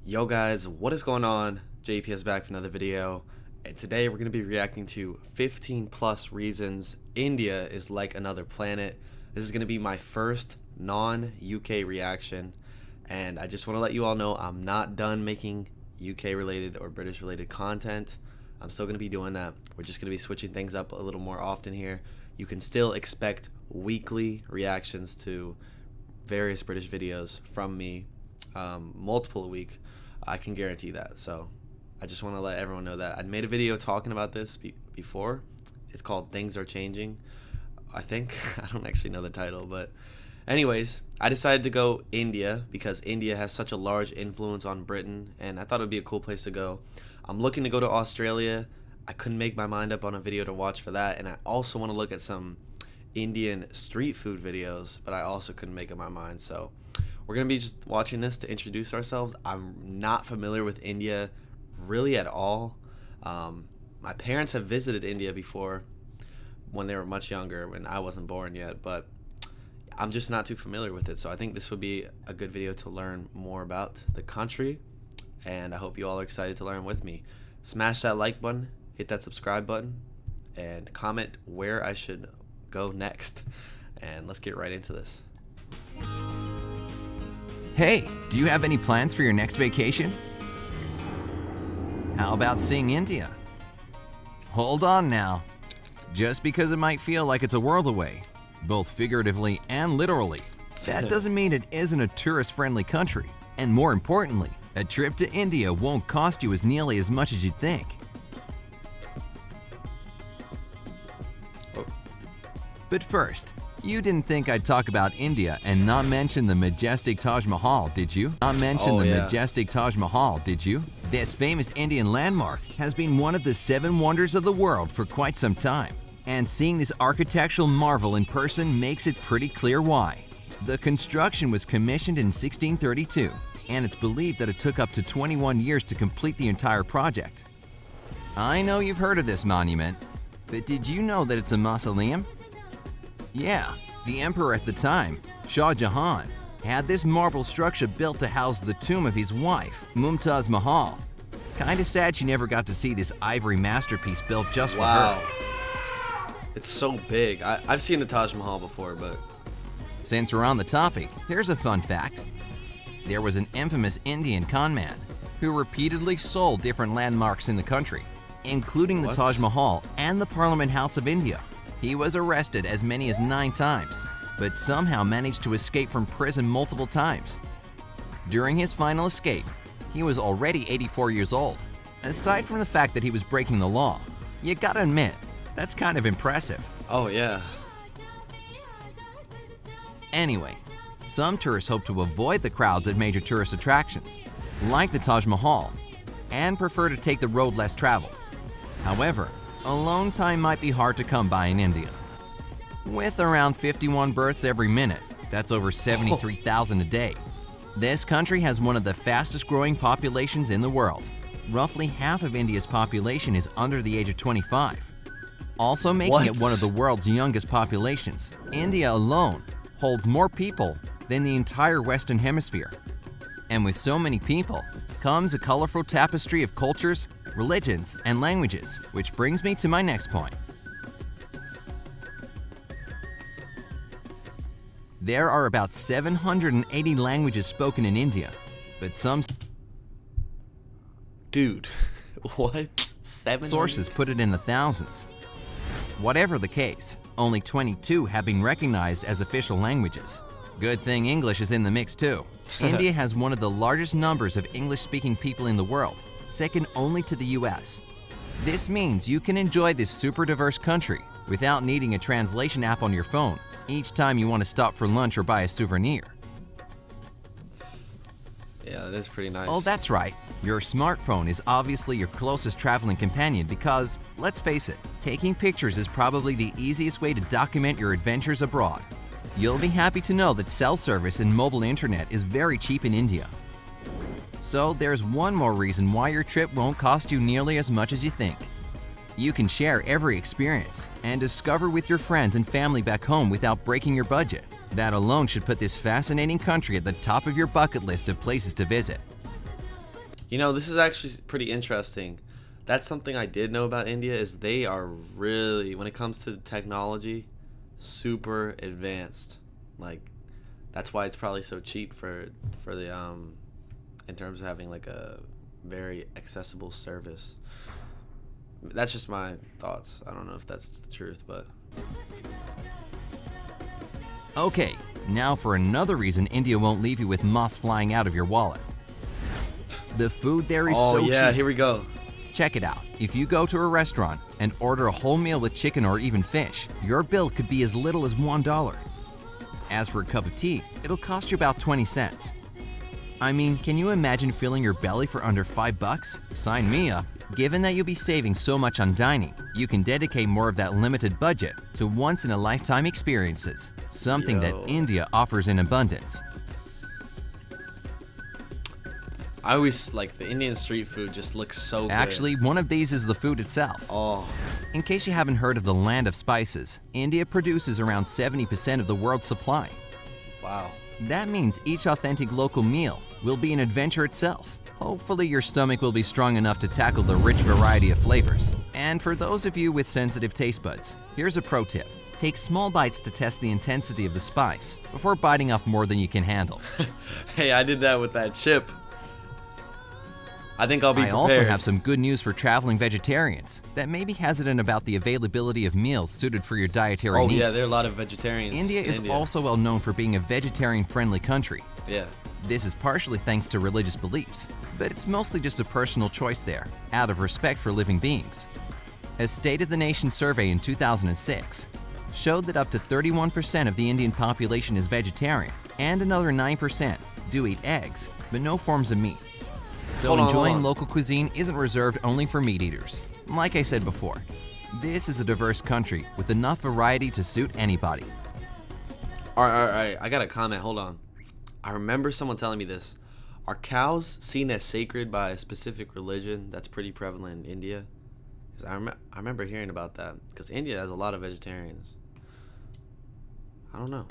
Yo guys, what is going on? JP is back for another video, and today we're going to be reacting to 15 plus reasons India is like another planet. This is going to be my first non-UK reaction, and I just want to let you all know I'm not done making UK related or British related content. I'm still going to be doing that. We're just going to be switching things up a little more often here. You can still expect weekly reactions to various British videos from me, multiple a week. I can guarantee that. So I just want to let everyone know that I made a video talking about this before. It's called Things Are Changing, I think. I don't actually know the title, but anyways, I decided to go India because India has such a large influence on Britain, and I thought it would be a cool place to go. I'm looking to go to Australia. I couldn't make my mind up on a video to watch for that, and I also want to look at some Indian street food videos, but I also couldn't make up my mind. So we're going to be just watching this to introduce ourselves. I'm not familiar with India really at all. My parents have visited India before when they were much younger, when I wasn't born yet, but I'm just not too familiar with it. So I think this would be a good video to learn more about the country, and I hope you all are excited to learn with me. Smash that like button, hit that subscribe button, and comment where I should go next. And let's get right into this. Hey, do you have any plans for your next vacation? How about seeing India? Hold on now. Just because it might feel like it's a world away, both figuratively and literally, that doesn't mean it isn't a tourist-friendly country. And more importantly, a trip to India won't cost you as nearly as much as you'd think. But first, you didn't think I'd talk about India and not mention the majestic Taj Mahal, did you? Majestic Taj Mahal, did you? This famous Indian landmark has been one of the 7 wonders of the world for quite some time. And seeing this architectural marvel in person makes it pretty clear why. The construction was commissioned in 1632, and it's believed that it took up to 21 years to complete the entire project. I know you've heard of this monument, but did you know that it's a mausoleum? Yeah, the emperor at the time, Shah Jahan, had this marble structure built to house the tomb of his wife, Mumtaz Mahal. Kinda sad she never got to see this ivory masterpiece built just for her. It's so big. I've seen the Taj Mahal before, but Since we're on the topic, here's a fun fact. There was an infamous Indian conman who repeatedly sold different landmarks in the country, including the Taj Mahal and the Parliament House of India. He was arrested as many as 9 times, but somehow managed to escape from prison multiple times. During his final escape, he was already 84 years old. Aside from the fact that he was breaking the law, you gotta admit, that's kind of impressive. oh yeah. Anyway, some tourists hope to avoid the crowds at major tourist attractions, like the Taj Mahal, and prefer to take the road less traveled. However, alone time might be hard to come by in India. With around 51 births every minute, that's over 73,000 a day. This country has one of the fastest growing populations in the world. Roughly half of India's population is under the age of 25. Also making it one of the world's youngest populations, India alone holds more people than the entire Western Hemisphere. And with so many people comes a colorful tapestry of cultures, religions, and languages, which brings me to my next point. There are about 780 languages spoken in India, but some Dude, what? 7 sources put it in the thousands. Whatever the case, only 22 have been recognized as official languages. Good thing English is in the mix too. India has one of the largest numbers of English-speaking people in the world, second only to the US. This means you can enjoy this super diverse country without needing a translation app on your phone each time you want to stop for lunch or buy a souvenir. Yeah, that is pretty nice. Oh, that's right. Your smartphone is obviously your closest traveling companion because, let's face it, taking pictures is probably the easiest way to document your adventures abroad. You'll be happy to know that cell service and mobile internet is very cheap in India. So there's one more reason why your trip won't cost you nearly as much as you think. You can share every experience and discover with your friends and family back home without breaking your budget. That alone should put this fascinating country at the top of your bucket list of places to visit. This is actually pretty interesting. That's something I did know about India is they are really, when it comes to technology, super advanced. Like, that's why it's probably so cheap for the in terms of having like a very accessible service. That's just my thoughts. I don't know if that's the truth, but Okay, now for another reason India won't leave you with moths flying out of your wallet. The food there is so yeah, cheap. here we go. Check it out. If you go to a restaurant and order a whole meal with chicken or even fish, your bill could be as little as $1. As for a cup of tea, it'll cost you about 20 cents. I mean, can you imagine filling your belly for under $5? Sign me up. Given that you'll be saving so much on dining, you can dedicate more of that limited budget to once-in-a-lifetime experiences, something that India offers in abundance. I always like the Indian street food just looks so good. Actually, one of these is the food itself. Oh. In case you haven't heard of the land of spices, India produces around 70% of the world's supply. Wow. That means each authentic local meal will be an adventure itself. Hopefully your stomach will be strong enough to tackle the rich variety of flavors. And for those of you with sensitive taste buds, here's a pro tip. Take small bites to test the intensity of the spice before biting off more than you can handle. Hey, I did that with that chip. I think I'll be prepared. I also have some good news for traveling vegetarians that may be hesitant about the availability of meals suited for your dietary needs. Oh yeah, there are a lot of vegetarians. India is also well known for being a vegetarian-friendly country. Yeah. This is partially thanks to religious beliefs, but it's mostly just a personal choice there, out of respect for living beings. A State of the Nation survey in 2006 showed that up to 31% of the Indian population is vegetarian, and another 9% do eat eggs, but no forms of meat. So enjoying local cuisine isn't reserved only for meat eaters. Like I said before, this is a diverse country with enough variety to suit anybody. All right. I got a comment. Hold on. I remember someone telling me this. Are cows seen as sacred by a specific religion that's pretty prevalent in India? Because I remember hearing about that. Because India has a lot of vegetarians. I don't know.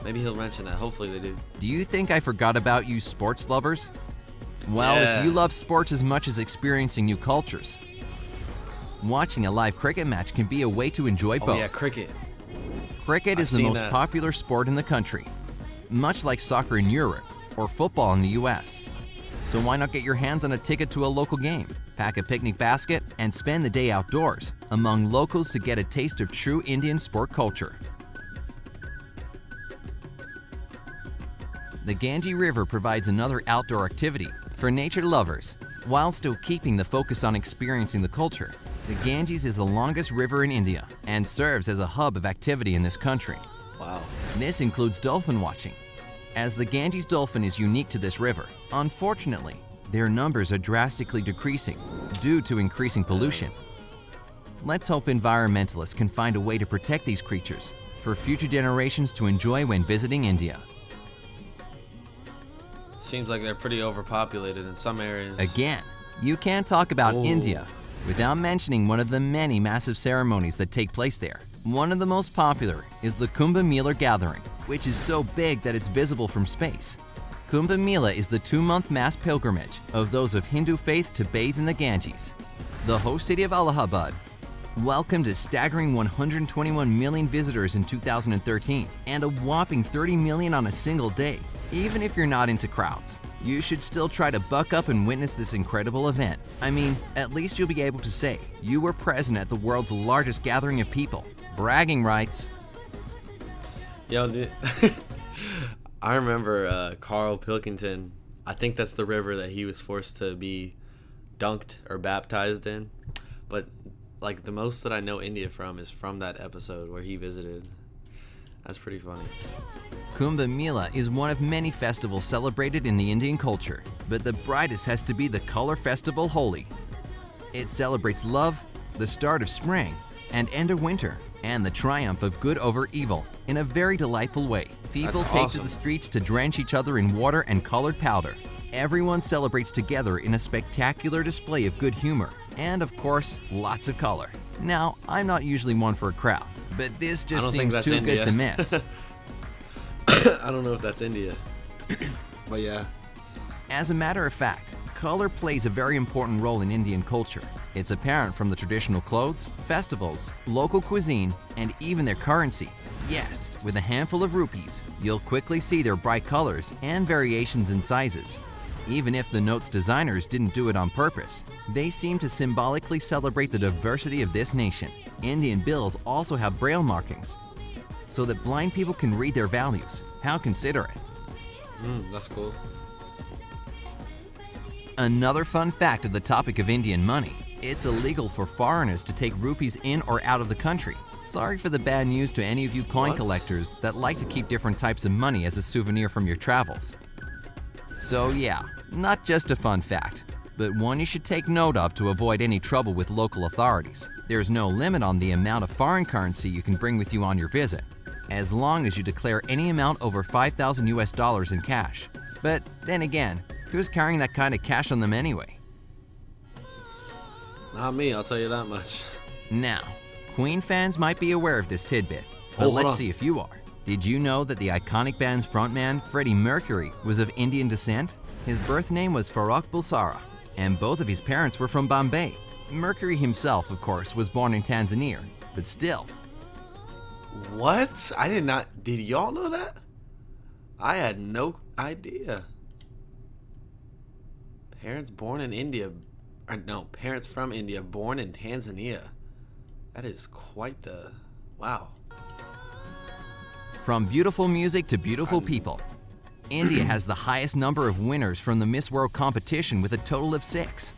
Maybe he'll mention that. Hopefully they do. Do you think I forgot about you sports lovers? Well, if you love sports as much as experiencing new cultures, watching a live cricket match can be a way to enjoy both. Oh yeah, cricket. Cricket is the most popular sport in the country, much like soccer in Europe or football in the US. So why not get your hands on a ticket to a local game, pack a picnic basket, and spend the day outdoors among locals to get a taste of true Indian sport culture. The Ganges River provides another outdoor activity for nature lovers, while still keeping the focus on experiencing the culture. The Ganges is the longest river in India and serves as a hub of activity in this country. Wow. This includes dolphin watching. As the Ganges dolphin is unique to this river, unfortunately, their numbers are drastically decreasing due to increasing pollution. Let's hope environmentalists can find a way to protect these creatures for future generations to enjoy when visiting India. Seems like they're pretty overpopulated in some areas. Again, you can't talk about India without mentioning one of the many massive ceremonies that take place there. One of the most popular is the Kumbh Mela gathering, which is so big that it's visible from space. Kumbh Mela is the 2-month mass pilgrimage of those of Hindu faith to bathe in the Ganges. The host city of Allahabad welcomed a staggering 121 million visitors in 2013 and a whopping 30 million on a single day. Even if you're not into crowds, you should still try to buck up and witness this incredible event. I mean, at least you'll be able to say you were present at the world's largest gathering of people. Bragging rights. Yo, dude. I remember Carl Pilkington. I think that's the river that he was forced to be dunked or baptized in. But like the most that I know India from is from that episode where he visited. That's pretty funny. Kumbh Mela is one of many festivals celebrated in the Indian culture, but the brightest has to be the color festival Holi. It celebrates love, the start of spring, and end of winter, and the triumph of good over evil in a very delightful way. People take to the streets to drench each other in water and colored powder. Everyone celebrates together in a spectacular display of good humor, and of course, lots of color. Now, I'm not usually one for a crowd, but this just seems too good to miss. I don't know if that's India, but yeah. As a matter of fact, Color plays a very important role in Indian culture. It's apparent from the traditional clothes, festivals, local cuisine, and even their currency. Yes, with a handful of rupees, you'll quickly see their bright colors and variations in sizes. Even if the note's designers didn't do it on purpose, they seem to symbolically celebrate the diversity of this nation. Indian bills also have braille markings, so that blind people can read their values. How considerate. That's cool. Another fun fact of the topic of Indian money: it's illegal for foreigners to take rupees in or out of the country. Sorry for the bad news to any of you coin collectors that like to keep different types of money as a souvenir from your travels. So yeah, not just a fun fact, but one you should take note of to avoid any trouble with local authorities. There's no limit on the amount of foreign currency you can bring with you on your visit, as long as you declare any amount over 5,000 US dollars in cash. But then again, who's carrying that kind of cash on them anyway? Not me, I'll tell you that much. Now, Queen fans might be aware of this tidbit, but let's see if you are. Did you know that the iconic band's frontman, Freddie Mercury, was of Indian descent? His birth name was Farrokh Bulsara, and both of his parents were from Bombay. Mercury himself, of course, was born in Tanzania, but still. What? I did not. Did y'all know that? I had no idea. Parents born in India. Or no, parents from India, born in Tanzania. That is quite the. Wow. From beautiful music to beautiful people, India has the highest number of winners from the Miss World competition with a total of 6.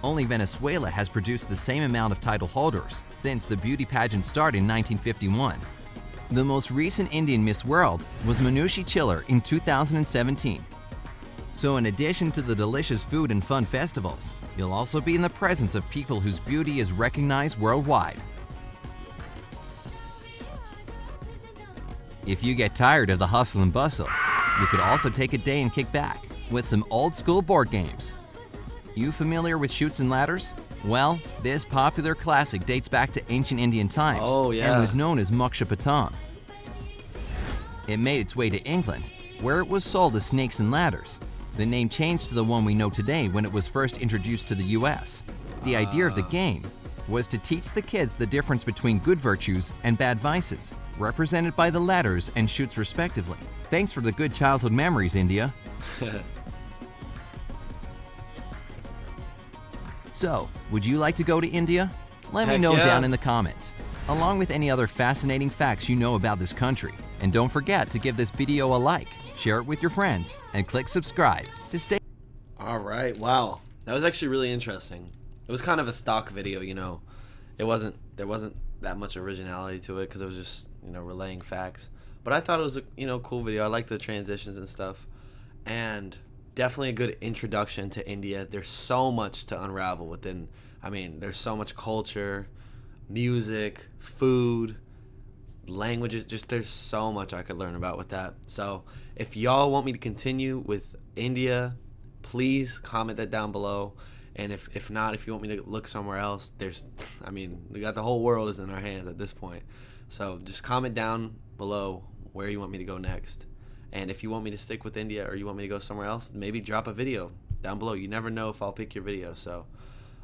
Only Venezuela has produced the same amount of title holders since the beauty pageant started in 1951. The most recent Indian Miss World was Manushi Chiller in 2017. So in addition to the delicious food and fun festivals, you'll also be in the presence of people whose beauty is recognized worldwide. If you get tired of the hustle and bustle, you could also take a day and kick back with some old school board games. You familiar with Chutes and Ladders? Well, this popular classic dates back to ancient Indian times and was known as Moksha Patam. It made its way to England, where it was sold as Snakes and Ladders. The name changed to the one we know today when it was first introduced to the US. The idea of the game was to teach the kids the difference between good virtues and bad vices, represented by the ladders and chutes respectively. Thanks for the good childhood memories, India. So, would you like to go to India? Let me know down in the comments, along with any other fascinating facts you know about this country. And don't forget to give this video a like, share it with your friends, and click subscribe to stay. Alright, wow. That was actually really interesting. It was kind of a stock video, you know. There wasn't that much originality to it because it was just, you know, relaying facts. But I thought it was a, you know, cool video. I like the transitions and stuff. And definitely a good introduction to India. There's so much to unravel within. I mean, there's so much culture, music, food, languages. Just there's so much I could learn about with that. So if y'all want me to continue with India, please comment that down below. And if not, if you want me to look somewhere else, I mean, we got the whole world is in our hands at this point. So just comment down below where you want me to go next. And if you want me to stick with India or you want me to go somewhere else, maybe drop a video down below. You never know if I'll pick your video. So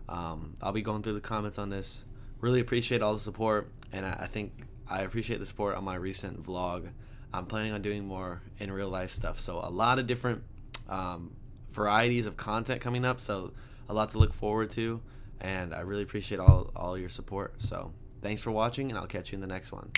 I'll be going through the comments on this. Really appreciate all the support. And I think I appreciate the support on my recent vlog. I'm planning on doing more in real life stuff. So a lot of different varieties of content coming up. So a lot to look forward to. And I really appreciate all your support. So thanks for watching, and I'll catch you in the next one.